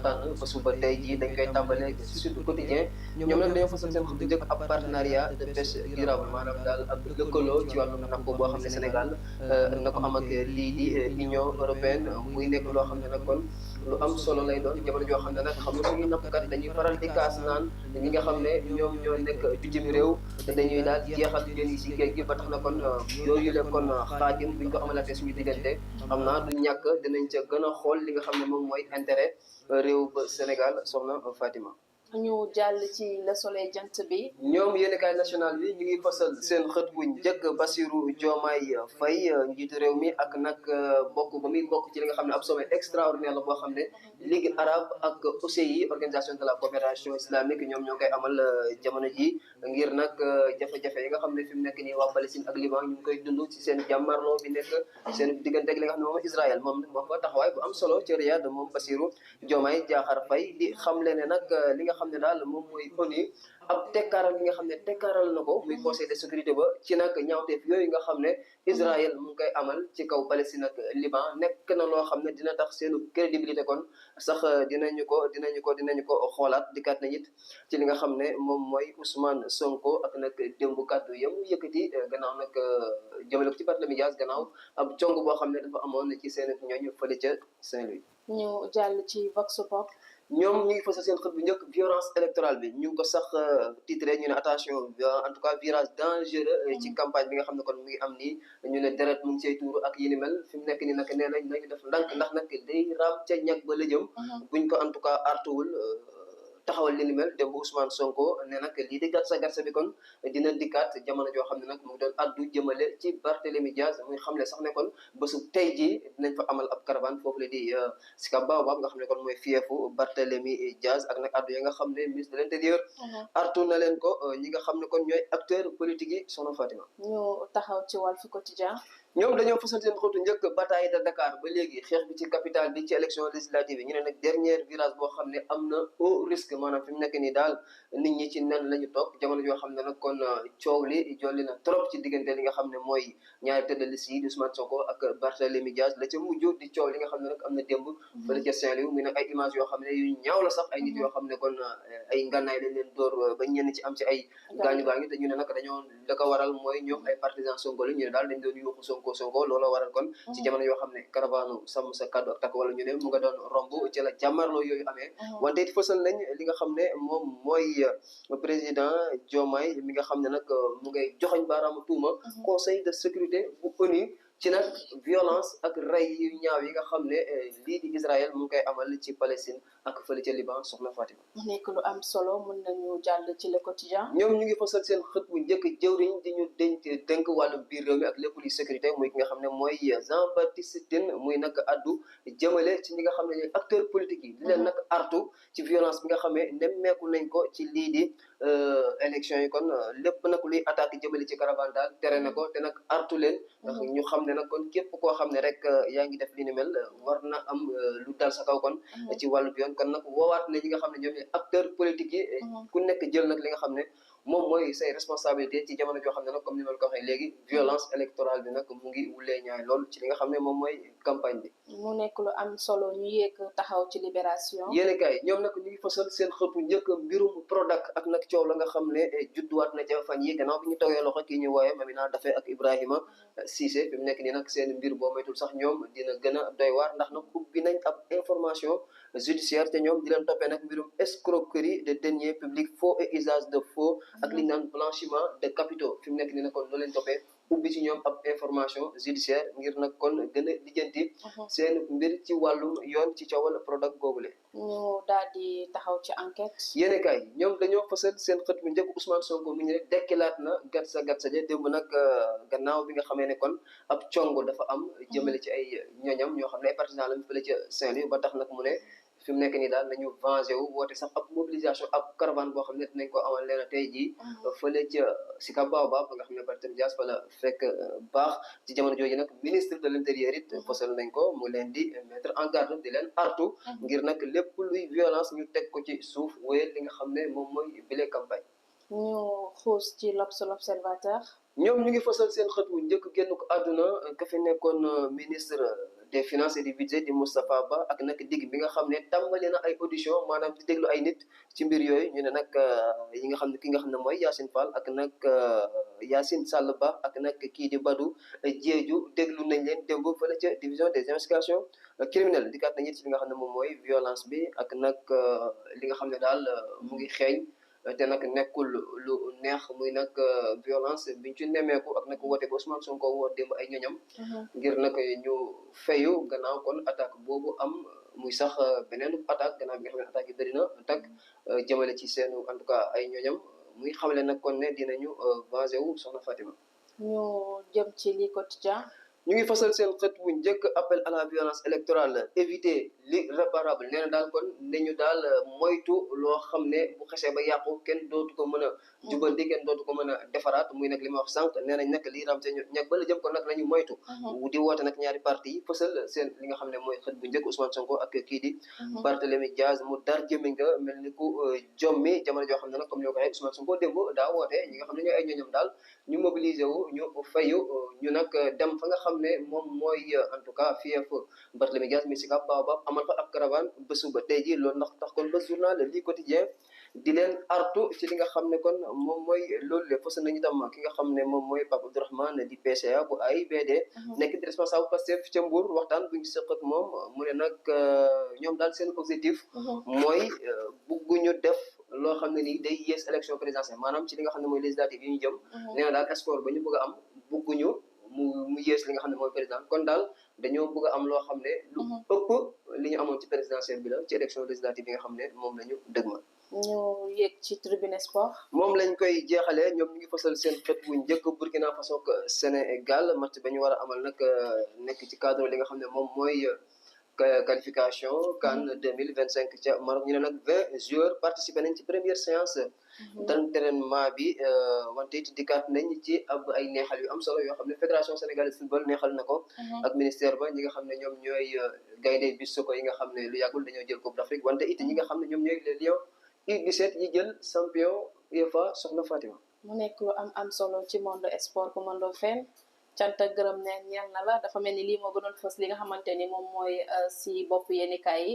tànn ba suba tey jii dañ koy tàmbalee ci Sud Quotidien ñoom nag dañoo fasal seen xëtu njëkk ab partenariat de pêche durable maanaam daal ab lëkkaloo ci wàllum napp boo xam ne Sénégal na ko am ak lii di Union européenne muy nekk loo xam ne nag kon lu am solo lay doon jamono joo xam ne nag xam nga suñuy nappkat dañuy faral di kaas naan ñi nga xam ne ñoom ñoo nekk bitim réew dañuy daal jeexal jën yi si géej gi ba tax na kon yooyu la kon xaatim buñ ko amalatee suñu diggante xam naa du ñàkk dinañ ca gën a xool li nga xam ne moom mooy intérêt réew ba Sénégal soxna Fatima. ñu jàll ci Le Soleil jant bi. ñoom yéenekaay national bi ñu ngi fasal seen xët bu njëkk Bassirou Diomaye Faye njiitu réew mi ak nag bokk ba muy bokk ci li nga xam ne ab sommet extraordinaire la boo xam ne Ligue arabe ak OCI organisation de la coopération islamique ñoom ñoo koy amal jamono ji ngir nag jafe-jafe yi nga xam ne fi mu nekk nii waa Palestine ak Liban ñu ngi koy dund ci seen jàmmarloo bi nekk seen diggante ak li nga xam ne moom Israël moom nag moo fa taxawaay bu am solo ci Riyad moom Bassirou Diomaye Diakhar Faye di xamle ne nag li nga xam ne daal moom mooy ONU ab tekkaaral bi nga xam ne tekkaaral na ko muy conseil de sécurité ba ci nag ñaawteef yooyu nga xam ne Israël mu ngi koy amal ci kaw Palestine ak Liban nekk na loo xam ne dina tax seenu crédibilité kon sax dinañu ko xoolaat dikkaat na it ci li nga xam ne moom mooy Ousmane Sonko ak nag démb kàddu yam yëkkati gannaaw nag jëmale ko ci Barthélémy Dias gannaaw ab cong boo xam ne dafa amoon ci seen ñooñu fële ca Saint-Louis. ñu jàll ci Vox Pop. ñoom ñu ngi fësal seen xët bu njëkk violence électorale bi ñu ngi ko sax titré ñu ne attention en tout cas virage dangereux ci campagne bi nga xam ne kon mu ngi am nii ñu ne deret mu ngi cay tuuru ak yi ni mel fi mu nekk nii nag nee nañ nañu def ndànk ndax nag day raam ca ñag ba la jëm buñ ko en tout cas artuwul taxawal li ni mel démb Ousmane Sonko ne nag lii di gatsa bi kon dina dikkaat jamono joo xam ne nag mu ngi doon addu jëmale ci Barthélémy Dias muy xamle sax ne kon bésu tey jii dinañ fa amal ab caravane foofu la di Sicap Baobab nga xam ne kon mooy fiefu Barthélémy Dias ak nag addu ya nga xam ne ministre de l'intérieur artu na leen ko ñi nga xam ne kon ñooy acteur politique yi soxna Fatima. ñu taxaw ci Walf Quotidien. ñoom dañoo fasal seen xóotu njëkk bataille de Dakar ba léegi xeex bi ci capitale bi ci élection législative yi ñu ne nag dernier virage boo xam ne am na au risque maanaam fi mu nekk nii daal nit ñi ci nen la ñu toog jamono joo xam ne nag kon coow li jolli na trop ci diggante li nga xam ne mooy ñaari tête de liste yi di Ousmane Sonko ak Barthélémy Dias la ca mujj di coow li nga xam ne nag am na démb fële ca Saint-Louis muy nag ay image yoo xam ne yu ñaaw la sax ay nit yoo xam ne kon ay ngànnaay lañ leen dóor ba ñenn ci am ci ay gaañu te ñu ne nag dañoo la ko waral mooy ñoom ay partisans Sonko la ñu ne daal dañ doon yuuxu Sonko looloo waral kon ci jamono yoo xam ne caravane sàmm sa kàddu ak takk wala ñu ne mu nga doon romb ci la jàmmarloo yooyu amee wante it fësal nañ li nga xam ne moom mooy président Diomaye mi nga xam ne nag mu ngay joxoñ baaraamu tuuma conseil de sécurité bu ONU ci nag violence ak rey yu ñaaw yi nga xam ne lii di Israël mu ngi koy amal ci Palestine ak fële ca Liban soxna Fatima. mu nekk lu am solo mën nañu jàll ci Le Quotidien. ñoom ñu ngi fasal seen xët bu njëkk jëwriñ di ñu dénk wàllu biir réew mi ak lépp luy sécurité muy ki nga xam ne mooy Jean-Baptiste Tine muy nag addu jëmale ci ñi nga xam ne ñooy acteurs politiques yi di leen nag artu ci violence bi nga xam ne nemmeeku nañ ko ci lii di élection yi kon lépp nag luy attaque jëmale ci caravane daal tere na ko te nag artu leen ndax ñu xam ne nag kon képp koo xam ne rek yaa ngi def li ni mel war na am lu dal sa kaw kon ci wàllu bi yoon kon nag woowaat na ñi nga xam ne ñoom ñooy acteurs politiques yi ku nekk jël nag li nga xam ne moom mooy say responsabilité ci jamono joo xam ne nag comme ni ma la ko waxee léegi violence électorale bi nag mu ngi wulee ñaay lool ci li nga xam ne moom mooy campagne bi. mu nekk lu am solo ñu yéeg taxaw ci Libération. yéen kay ñoom nag ñu ngi fasal seen xëtu njëkk mbirum Prodac ak nag coow la nga xam ne judduwaat na ca fan yi gannaaw bi ñu tawee loxo kii ñu wooye Mamina Daffé ak Ibrahima Cissé fi mu nekk nii nag seen mbir boo moytul sax ñoom dina gën a doy waar ndax nag ubbi nañ ab information judiciaire te ñoom di leen toppee nag mbirum escroquerie de deniers publics faux et usage de faux ak li ñu naan blanchiment de capitaux fi mu nekk nii nag kon loo leen toppee ubbi ci ñoom ab information judiciaire ngir nag kon gën a lijjanti seen mbir ci wàllum yoon ci coowal Prodac googule. ñu daal di taxaw ci enquête. yéen kay ñoom dañoo fësal seen xët bu njëkk Ousmane Sonko mi ñu ne dekkilaat na gatsa ja démb nag gannaaw bi nga xamee ne kon ab congo dafa am jëmale ci ay ñoñam ñoo xam ne ay partisans lañu fële ca Saint-Louis ba tax nag mu ne fi mu nekk nii daal nañu vengé wu woote sax ab mobilisation ab caravane boo xam ne dinañ ko amal leen tey jii fële ca Sicap Baobab nga xam ne Barthélémy Dias fa la fekk baax ci jamono jooju nag ministre de l'intérieur it fësal nañ ko mu leen di mettre en garde di leen artu ngir nag lépp luy violence ñu teg ko ci suuf wéyal li nga xam ne moom mooy bile campagne. ñu xuus ci l'Observateur. ñoom ñu ngi fësal seen xët wu njëkk génn ko àdduna ka fi nekkoon ministre des finances et du budget di Moustapha Ba ak nag digg bi nga xam ne tàmbali na ay audition maanaam di déglu ay nit ci mbir yooyu ñu ne nag yi nga xam ne ki nga xam ne mooy Yacine Fall ak nag Yacine Sall Ba ak nag kii di Badou Diédhiou déglu nañ leen démb fële ca division des investigations criminelles dikkaat nañu ci li nga xam ne moom mooy violence bi ak nag li nga xam ne daal mu ngi xeeñ te nag nekkul lu neex muy nag violence biñ ci nemmeeku ak nag woote ba Ousmane Sonko woo démb ay ñoñam ngir nag ñu fayu gannaaw kon attaque boobu am muy sax beneen attaque gannaaw bi nga xam ne attaque yi bëri na attaque jëmale ci seen en tout cas ay ñoñam muy xamle nag kon ne dinañu venger wu soxna Fatima. ñu jëm ci li quotidien. ñu ngi fasal seen xët bu njëkk appel à la violence électorale éviter l'irréparable nee na daal kon ne ñu daal moytu loo xam ne bu xesee ba yàqu kenn dootu ko mën a jubanti kenn dootu ko mën a defaraat muy nag li ma wax sànq nee nañ nag lii ram te ñag ba la jëm kon nag la ñu moytu di woote nag ñaari parti yi fasal seen li nga xam ne mooy xët bu njëkk Ousmane Sonko ak kii di Barthélémy Diaz mu dar jëmi nga mel ni ku jommi jamono joo xam ne nag comme ñoo ko waxee Ousmane Sonko démb daa woote ñi nga xam ne ñooy ay ñooñam daal ñu mobiliser wu ñu fayu ñu nag dem fa nga xam ne moom mooy en tout cas fief Barthélémy Diaz mi si Sicap Baobab amal fa ab caravane bésu ba tey jii loolu ndax tax kon ba journal lii quotidien di leen artu ci li nga xam ne kon moom mooy loolu le fas nañu tam ki nga xam ne moom mooy Pape Abdourahmane di PCA bu AIBD nekk di responsable Pastef ca Mbour waxtaan bu ñu sëq ak moom mu ne nag ñoom daal seen objectif mooy bugguñu def loo xam ne nii day yées élection présidentielle maanaam ci li nga xam ne mooy législative yi ñu jëm nee na daal score ba ñu bëgg a am bugguñu mu yées li nga xam ne mooy président kon daal dañoo bëgg a am loo xam ne lu ëpp li ñu amoon ci présidentielle bi la ci élection législative yi nga xam ne moom la ñu dëgmal ñu yéeg ci tribune sport moom lañ koy jeexalee ñoom ñu ngi fasal seen xët bu njëkk Burkina Faso ak Sénégal match ba ñu war a amal nag nekk ci cadre li nga xam ne moom mooy qualification CAN 2025 ca Maroc ñu ne nag 20 joueurs participé nañ ci première séance d'entraînement bi wante it dikkaat nañ ci ab ay neexal yu am solo yoo xam ne fédération sénégalaise football neexal na ko ak ministère ba ñi nga xam ne ñoom ñooy gaynde bi soko yi nga xam ne lu yàggul dañoo jël coupe d'Afrique wante it ñi nga xam ne ñoom ñooy les Lions U17 yi jël champion UEFA soxna Fatima mu nekk lu am solo ci monde sport ku mëndoo fen cant ak gërëm ne ñeel na la dafa mel ni lii moo gënoon fës li nga xamante ni moom mooy si bopp yéenikaay yi